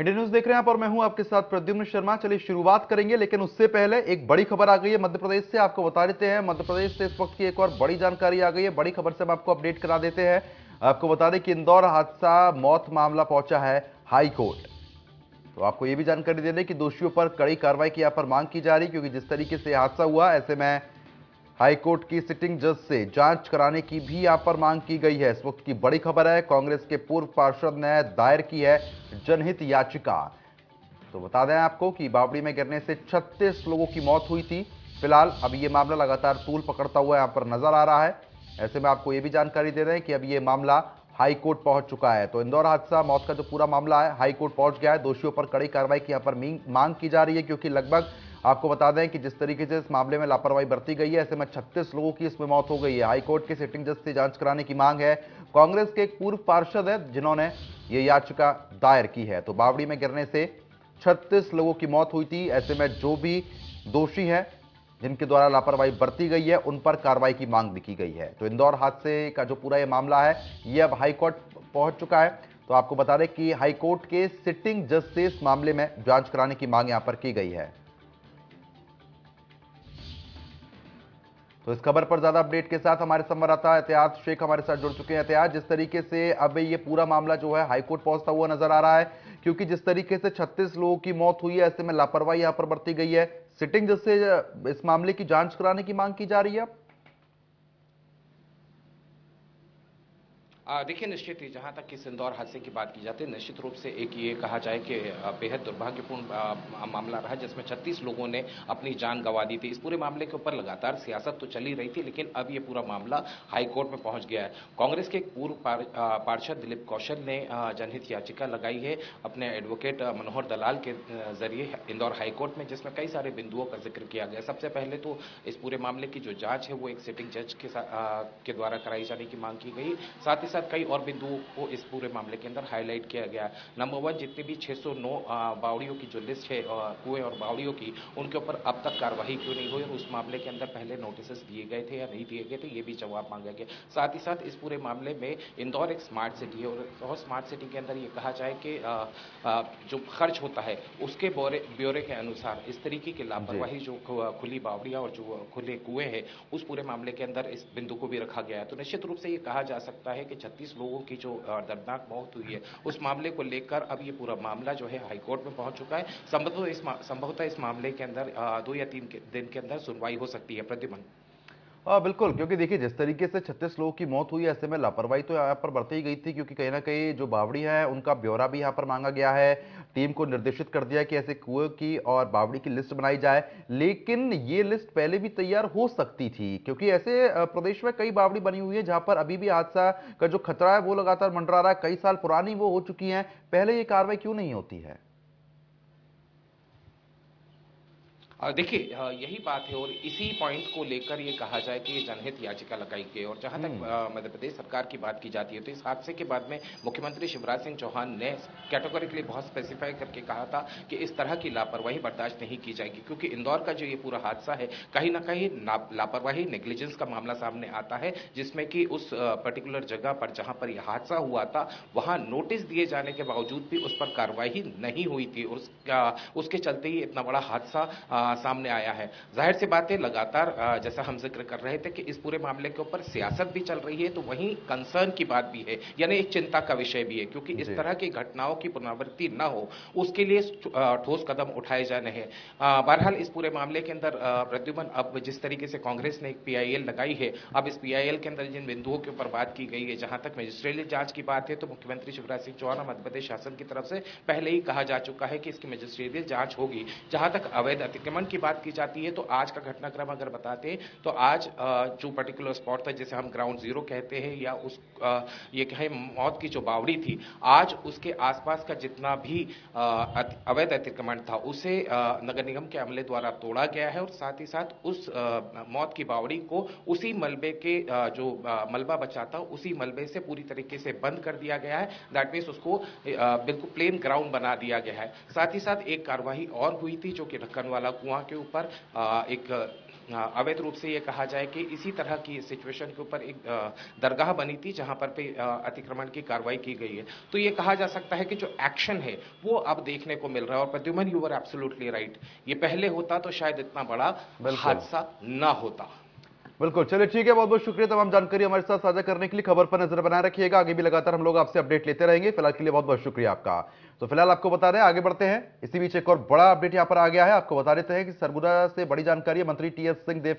Indian news देख रहे हैं आप और मैं हूं आपके साथ प्रद्युम्न शर्मा। चलिए शुरुआत करेंगे, लेकिन उससे पहले एक बड़ी खबर आ गई है मध्य प्रदेश से। आपको बता देते हैं मध्य प्रदेश से इस वक्त की एक और बड़ी जानकारी आ गई है। बड़ी खबर से हम आपको अपडेट करा देते हैं। आपको बता दें कि इंदौर हादसा मौत मामला पहुंचा है हाई कोर्ट। तो आपको यह भी जानकारी दे दें कि दोषियों पर कड़ी कार्रवाई की यहां पर मांग की जा रही, क्योंकि जिस तरीके से हादसा हुआ, ऐसे में हाईकोर्ट की सिटिंग जज से जांच कराने की भी यहां पर मांग की गई है। इस वक्त की बड़ी खबर है, कांग्रेस के पूर्व पार्षद ने दायर की है जनहित याचिका। तो बता दें आपको कि बावड़ी में गिरने से 36 लोगों की मौत हुई थी। फिलहाल अब ये मामला लगातार तूल पकड़ता हुआ यहां पर नजर आ रहा है। ऐसे में आपको ये भी जानकारी दे रहे हैं कि अब ये मामला हाई कोर्ट पहुंच चुका है। तो इंदौर हादसा मौत का जो पूरा मामला है हाई कोर्ट पहुंच गया है। दोषियों पर कड़ी कार्रवाई की यहां पर मांग की जा रही है, क्योंकि लगभग आपको बता दें कि जिस तरीके से इस मामले में लापरवाही बरती गई है, ऐसे में 36 लोगों की इसमें मौत हो गई है। हाईकोर्ट के सिटिंग जज से जांच कराने की मांग है। कांग्रेस के एक पूर्व पार्षद है जिन्होंने ये याचिका दायर की है। तो बावड़ी में गिरने से 36 लोगों की मौत हुई थी। ऐसे में जो भी दोषी हैं जिनके द्वारा लापरवाही बरती गई है, उन पर कार्रवाई की मांग भी की गई है। तो इंदौर हादसे का जो पूरा ये मामला है, ये अब हाईकोर्ट पहुंच चुका है। तो आपको बता दें कि हाईकोर्ट के सिटिंग जज से इस मामले में जांच कराने की मांग यहां पर की गई है। तो इस खबर पर ज्यादा अपडेट के साथ हमारे संवाददाता एहतियात शेख हमारे साथ जुड़ चुके हैं। एहतियात, जिस तरीके से अब ये पूरा मामला जो है हाईकोर्ट पहुंचता हुआ नजर आ रहा है, क्योंकि जिस तरीके से 36 लोगों की मौत हुई है, ऐसे में लापरवाही यहां पर बरती गई है। सिटिंग जज से इस मामले की जांच कराने की मांग की जा रही है। देखिए, निश्चित ही जहाँ तक इस इंदौर हादसे की बात की जाती है, निश्चित रूप से एक ये कहा जाए कि बेहद दुर्भाग्यपूर्ण मामला रहा, जिसमें 36 लोगों ने अपनी जान गंवा दी थी। इस पूरे मामले के ऊपर लगातार सियासत तो चली रही थी, लेकिन अब ये पूरा मामला हाईकोर्ट में पहुंच गया है। कांग्रेस के एक पूर्व पार्षद दिलीप कौशल ने जनहित याचिका लगाई है अपने एडवोकेट मनोहर दलाल के जरिए इंदौर हाईकोर्ट में, जिसमें कई सारे बिंदुओं का जिक्र किया गया। सबसे पहले तो इस पूरे मामले की जो जांच है वो एक सिटिंग जज के द्वारा कराई जाने की मांग की गई। साथ ही साथ कई और बिंदुओं को इस पूरे मामले के अंदर हाईलाइट किया गया। नंबर 1, जितनी भी 609 बावड़ियों की जो लिस्ट है कुएं और बावड़ियों की, उनके ऊपर अब तक कार्रवाई क्यों नहीं हुई और उस मामले के अंदर पहले नोटिस दिए गए थे या नहीं दिए गए थे, ये भी जवाब मांगा गया। साथ ही साथ इस पूरे मामले में इंदौर एक स्मार्ट सिटी है और स्मार्ट सिटी के अंदर ये कहा जाए कि जो खर्च होता है उसके ब्यौरे के अनुसार इस तरीके की जी। लापरवाही, जो खुली बावड़ियां और जो खुले कुएं हैं, उस पूरे मामले के अंदर इस बिंदु को भी रखा गया है। तो निश्चित रूप से ये कहा जा सकता है कि 36 लोगों की जो दर्दनाक मौत हुई है, उस मामले को लेकर अब ये पूरा मामला जो है हाईकोर्ट में पहुंच चुका है। संभवतः इस मामले के अंदर 2 या 3 दिन के अंदर सुनवाई हो सकती है। प्रद्युमन। हाँ बिल्कुल, क्योंकि देखिए जिस तरीके से 36 लोगों की मौत हुई, ऐसे में लापरवाही तो यहाँ पर बरती ही गई थी, क्योंकि कहीं ना कहीं जो बावड़ी है उनका ब्यौरा भी यहाँ पर मांगा गया है। टीम को निर्देशित कर दिया कि ऐसे कुएं की और बावड़ी की लिस्ट बनाई जाए, लेकिन ये लिस्ट पहले भी तैयार हो सकती थी, क्योंकि ऐसे प्रदेश में कई बावड़ी बनी हुई है जहां पर अभी भी हादसा का जो खतरा है वो लगातार मंडरा रहा है। कई साल पुरानी वो हो चुकी है, पहले ये कार्रवाई क्यों नहीं होती है? देखिए, यही बात है और इसी पॉइंट को लेकर ये कहा जाए कि ये जनहित याचिका लगाई गई। और जहां तक हम्म। मध्य प्रदेश सरकार की बात की जाती है, तो इस हादसे के बाद में मुख्यमंत्री शिवराज सिंह चौहान ने कैटेगोरिकली बहुत स्पेसिफाई करके कहा था कि इस तरह की लापरवाही बर्दाश्त नहीं की जाएगी, क्योंकि इंदौर का जो ये पूरा हादसा है, कहीं ना कहीं लापरवाही, नेग्लिजेंस का मामला सामने आता है, जिसमें कि उस पर्टिकुलर जगह पर जहां पर यह हादसा हुआ था, वहां नोटिस दिए जाने के बावजूद भी उस पर कार्रवाई नहीं हुई थी और उसके चलते ही इतना बड़ा हादसा सामने आया है। जाहिर सी बात है, लगातार जैसा हम जिक्र कर रहे थे कि इस पूरे मामले के ऊपर सियासत भी चल रही है, तो वहीं कंसर्न की बात भी है, यानी एक चिंता का विषय भी है, क्योंकि इस जी। तरह की घटनाओं की पुनरावृत्ति न हो, उसके लिए ठोस कदम उठाए जाने हैं। बहरहाल इस पूरे मामले के अंदर प्रद्युमन, अब जिस तरीके से कांग्रेस ने एक पीआईएल लगाई है, अब इस पीआईएल के अंदर जिन बिंदुओं के ऊपर बात की गई है, जहां तक मजिस्ट्रियल जांच की बात है, तो मुख्यमंत्री शिवराज सिंह चौहान और मध्य प्रदेश शासन की तरफ से पहले ही कहा जा चुका है कि इसकी मजिस्ट्रियल जांच होगी। जहां तक अवैध अतिक्रमण की बात की जाती है, तो आज का घटनाक्रम अगर बताते हैं, तो आज जो पर्टिकुलर स्पॉट था, जिसे हम ग्राउंड जीरो कहते हैं, या उस ये कहें मौत की जो बावड़ी थी, आज उसके आसपास का जितना भी अवैध अतिक्रमण था, उसे नगर निगम के अमले द्वारा तोड़ा गया है और साथ ही साथ उस मौत की बावड़ी को उसी मलबे के जो मलबा बचा था, उसी मलबे से पूरी तरीके से बंद कर दिया गया है। दैट मीन्स उसको बिल्कुल प्लेन ग्राउंड बना दिया गया है। साथ ही साथ एक कार्रवाई और हुई थी, जो कि ढक्कन वाला कुआं के ऊपर एक अवैध रूप से ये कहा जाए कि इसी तरह की सिचुएशन के ऊपर एक दरगाह बनी थी जहां पर पे अतिक्रमण की कार्रवाई की गई है। तो ये कहा जा सकता है कि जो एक्शन है वो अब देखने को मिल रहा है। और Pradyuman, you are absolutely right, ये पहले होता तो शायद इतना बड़ा हादसा ना होता। बिल्कुल, चलिए ठीक है, बहुत बहुत शुक्रिया तमाम जानकारी हमारे साथ साझा करने के लिए। खबर पर नजर बनाए रखिएगा, आगे भी लगातार हम लोग आपसे अपडेट लेते रहेंगे। फिलहाल के लिए बहुत बहुत शुक्रिया आपका। तो फिलहाल आपको बता रहे हैं, आगे बढ़ते हैं। इसी बीच एक और बड़ा अपडेट यहां पर आ गया है, आपको बता देते हैं कि सरगुजा से बड़ी जानकारी है। मंत्री टीएस सिंहदेव